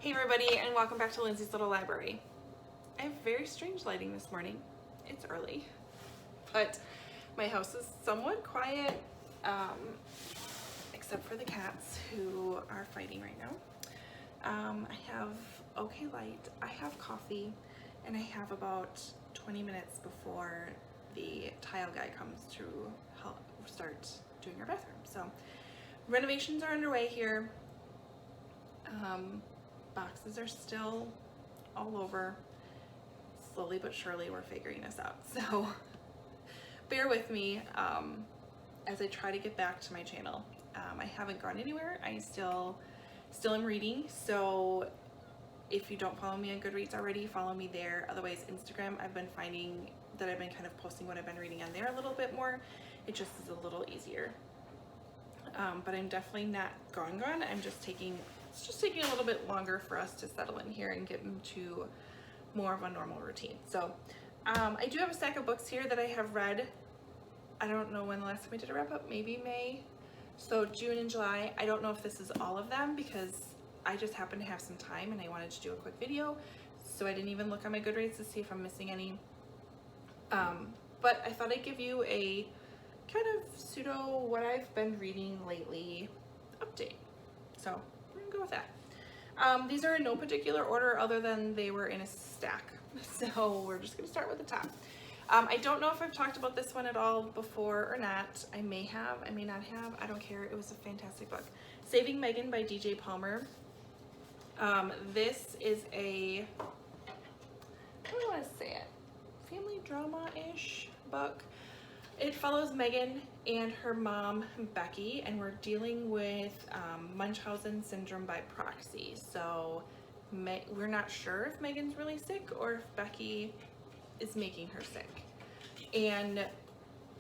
Hey everybody, and welcome back to Lindsay's Little Library. I have very strange lighting this morning. It's early, but my house is somewhat quiet, except for the cats who are fighting right now. I have okay light, I have coffee, and I have about 20 minutes before the tile guy comes to help start doing our bathroom. So renovations are underway here. Boxes are still all over. Slowly but surely we're figuring this out. So bear with me as I try to get back to my channel. I haven't gone anywhere. I still am reading. So if you don't follow me on Goodreads already, follow me there. Otherwise, Instagram, I've been finding that I've been kind of posting what I've been reading on there a little bit more. It just is a little easier. But I'm definitely not gone. It's just taking a little bit longer for us to settle in here and get into more of a normal routine. So I do have a stack of books here that I have read. I don't know when the last time I did a wrap up, maybe May. So June and July. I don't know if this is all of them because I just happen to have some time and I wanted to do a quick video. So I didn't even look on my Goodreads to see if I'm missing any. But I thought I'd give you a kind of pseudo what I've been reading lately update. So we're gonna go with that. These are in no particular order other than they were in a stack. So we're just gonna start with the top. I don't know if I've talked about this one at all before or not. I may have, I may not have, I don't care. It was a fantastic book. Saving Meghan by DJ Palmer. This is a, how do I want to say it? Family drama-ish book. It follows Meghan and her mom, Becky, and we're dealing with Munchausen syndrome by proxy. So we're not sure if Meghan's really sick or if Becky is making her sick. And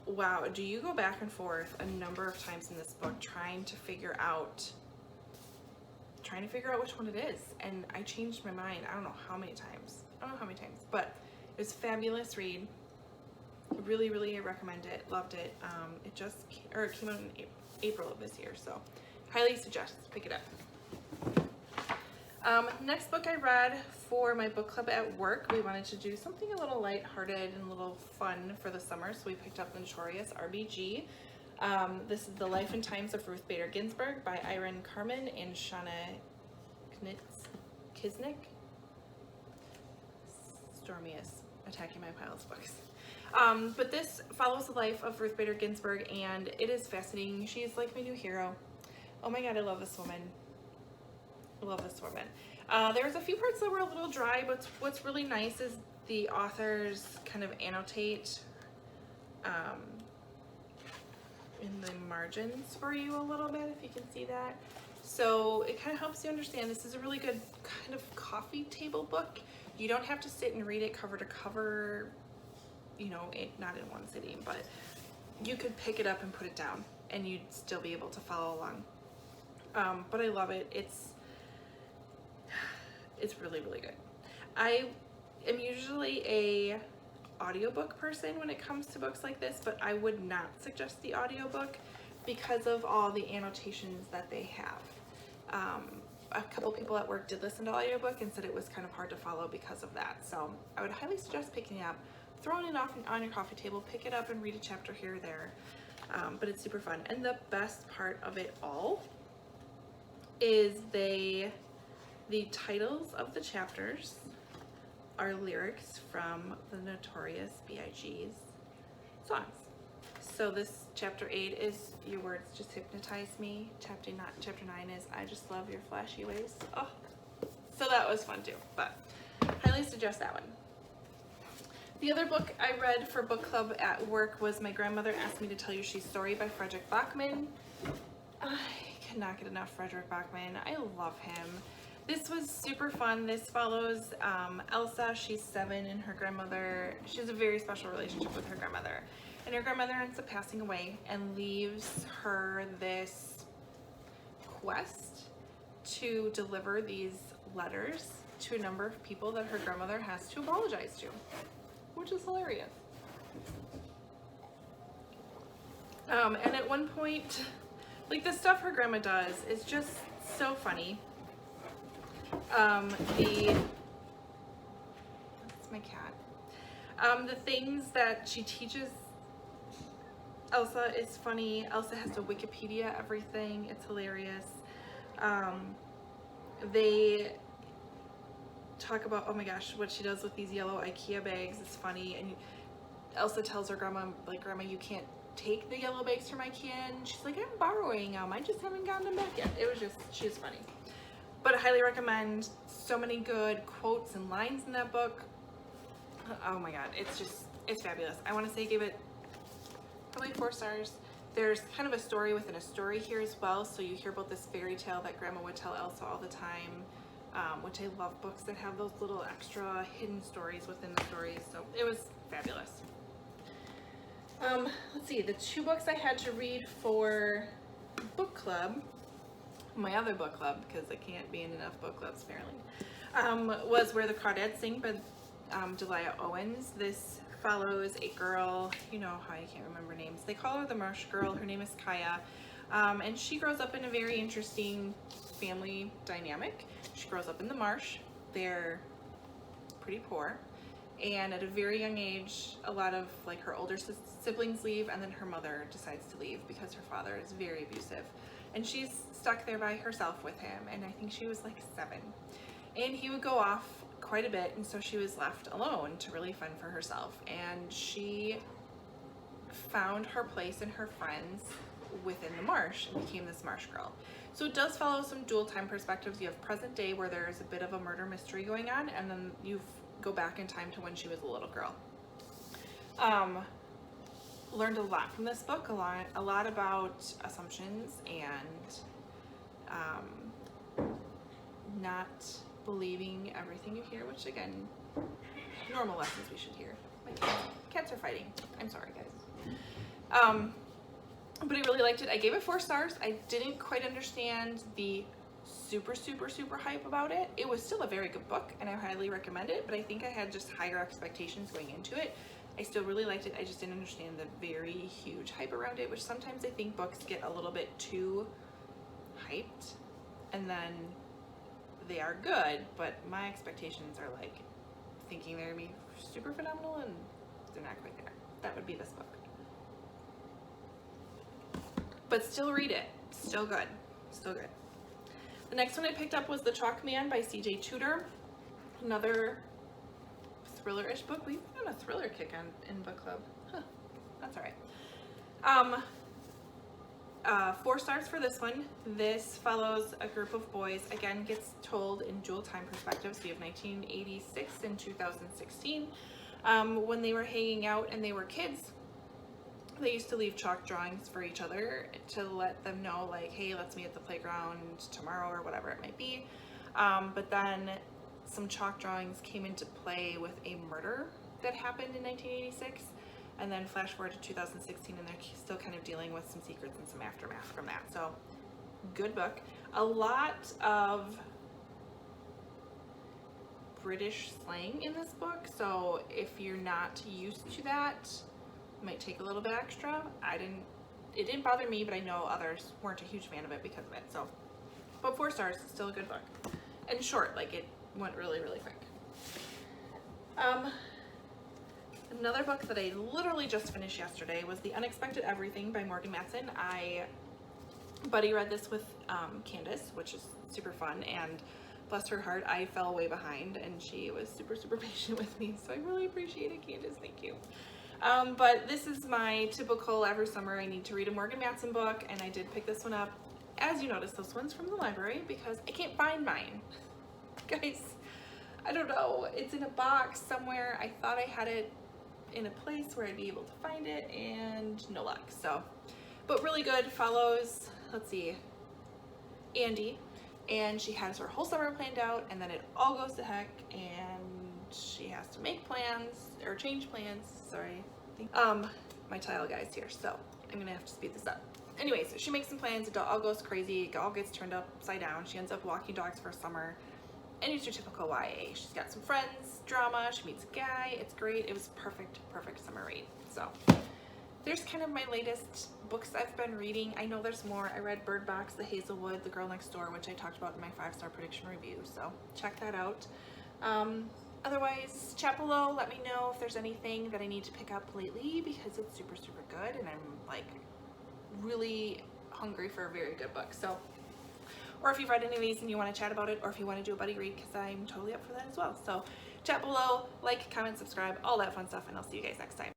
wow, do you go back and forth a number of times in this book trying to figure out which one it is. And I changed my mind, I don't know how many times, but it was a fabulous read. Really, really recommend it. Loved it. It came out in April of this year, so highly suggest pick it up. Next book I read for my book club at work. We wanted to do something a little lighthearted and a little fun for the summer, so we picked up Notorious RBG. This is The Life and Times of Ruth Bader Ginsburg by Irene Carmen and Shauna Kisnick. Stormy is attacking my piles of books. But this follows the life of Ruth Bader Ginsburg, and it is fascinating. She's like my new hero. Oh my god, I love this woman. I love this woman. There's a few parts that were a little dry, but what's really nice is the authors kind of annotate in the margins for you a little bit, if you can see that. So it kind of helps you understand. This is a really good kind of coffee table book. You don't have to sit and read it cover to cover, you know, not in one sitting, but you could pick it up and put it down and you'd still be able to follow along. But I love it. It's really, really good. I am usually a audiobook person when it comes to books like this, but I would not suggest the audiobook because of all the annotations that they have. A couple people at work did listen to audiobook and said it was kind of hard to follow because of that. So I would highly suggest picking it up, throwing it off on your coffee table, pick it up and read a chapter here or there. But it's super fun. And the best part of it all is the titles of the chapters are lyrics from the Notorious B.I.G.'s songs. So this chapter 8 is Your Words Just Hypnotize Me. Chapter 9 is I Just Love Your Flashy Ways. Oh, so that was fun too, but highly suggest that one. The other book I read for book club at work was My Grandmother Asked Me to Tell You She's Sorry by Frederick Bachman. I cannot get enough Frederick Bachman. I love him. This was super fun. This follows Elsa. She's 7 and her grandmother, she has a very special relationship with her grandmother. And her grandmother ends up passing away and leaves her this quest to deliver these letters to a number of people that her grandmother has to apologize to, which is hilarious. And at one point, like the stuff her grandma does is just so funny. That's my cat. The things that she teaches Elsa is funny. Elsa has to Wikipedia everything. It's hilarious. They talk about, oh my gosh, what she does with these yellow IKEA bags is funny. And Elsa tells her grandma, like, Grandma, you can't take the yellow bags from IKEA. And she's like, I'm borrowing them. I just haven't gotten them back yet. It was just, she was funny. But I highly recommend. So many good quotes and lines in that book. Oh my god, it's fabulous. I want to say I gave it probably 4 stars. There's kind of a story within a story here as well, so you hear about this fairy tale that Grandma would tell Elsa all the time, which I love books that have those little extra hidden stories within the stories, so it was fabulous. Let's see, the 2 books I had to read for book club, my other book club, because I can't be in enough book clubs apparently, was Where the Crawdads Sing by Delia Owens. This follows a girl, you know how I can't remember names. They call her the Marsh Girl. Her name is Kaya. And she grows up in a very interesting family dynamic. She grows up in the marsh. They're pretty poor. And at a very young age, a lot of like her older siblings leave, and then her mother decides to leave because her father is very abusive. And she's stuck there by herself with him, and I think she was like 7. And he would go off quite a bit, and so she was left alone to really fend for herself. And she found her place and her friends within the marsh and became this marsh girl. So it does follow some dual time perspectives. You have present day where there's a bit of a murder mystery going on, and then you go back in time to when she was a little girl. Learned a lot from this book, a lot about assumptions and not believing everything you hear, which again, normal lessons we should hear. My cats are fighting. I'm sorry, guys. But I really liked it. I gave it 4 stars. I didn't quite understand the super hype about it. It was still a very good book, and I highly recommend it, but I think I had just higher expectations going into it. I still really liked it. I just didn't understand the very huge hype around it, which sometimes I think books get a little bit too hyped, and then they are good, but my expectations are like thinking they're gonna be super phenomenal, and they're not quite there. That would be this book. But still read it. Still good. Still good. The next one I picked up was The Chalk Man by C.J. Tudor. Another thriller-ish book. We've been on a thriller kick in book club. Huh. That's alright. 4 stars for this one. This follows a group of boys. Again, gets told in dual time perspectives. We have 1986 and 2016. When they were hanging out and they were kids, they used to leave chalk drawings for each other to let them know, like, hey, let's meet at the playground tomorrow or whatever it might be. But then some chalk drawings came into play with a murder that happened in 1986. And then flash forward to 2016, and they're still kind of dealing with some secrets and some aftermath from that. So, good book. A lot of British slang in this book, so if you're not used to that, it might take a little bit extra. It didn't bother me, but I know others weren't a huge fan of it because of it. So, but 4 stars, still a good book. And short, like it went really quick. Another book that I literally just finished yesterday was The Unexpected Everything by Morgan Matson. Buddy read this with Candace, which is super fun, and bless her heart, I fell way behind, and she was super patient with me, so I really appreciate it, Candace, thank you. But this is my typical every summer I need to read a Morgan Matson book, and I did pick this one up. As you notice, this one's from the library because I can't find mine. Guys, I don't know, it's in a box somewhere. I thought I had it in a place where I'd be able to find it, and no luck. So, but really good. Follows, let's see, Andy, and she has her whole summer planned out, and then it all goes to heck, and she has to make plans or change plans. Sorry, my tile guy's here, so I'm gonna have to speed this up. Anyway, so she makes some plans. It all goes crazy. It all gets turned upside down. She ends up walking dogs for summer. And it's your typical YA. She's got some friends, drama, she meets a guy, it's great. It was perfect summer read. So there's kind of my latest books I've been reading. I know there's more. I read Bird Box, The Hazelwood, The Girl Next Door, which I talked about in my 5-star prediction review, so check that out. Otherwise, chat below, let me know if there's anything that I need to pick up lately, because it's super, super good, and I'm like really hungry for a very good book. So, or if you've read any of these and you want to chat about it, or if you want to do a buddy read, because I'm totally up for that as well. So chat below, like, comment, subscribe, all that fun stuff, and I'll see you guys next time.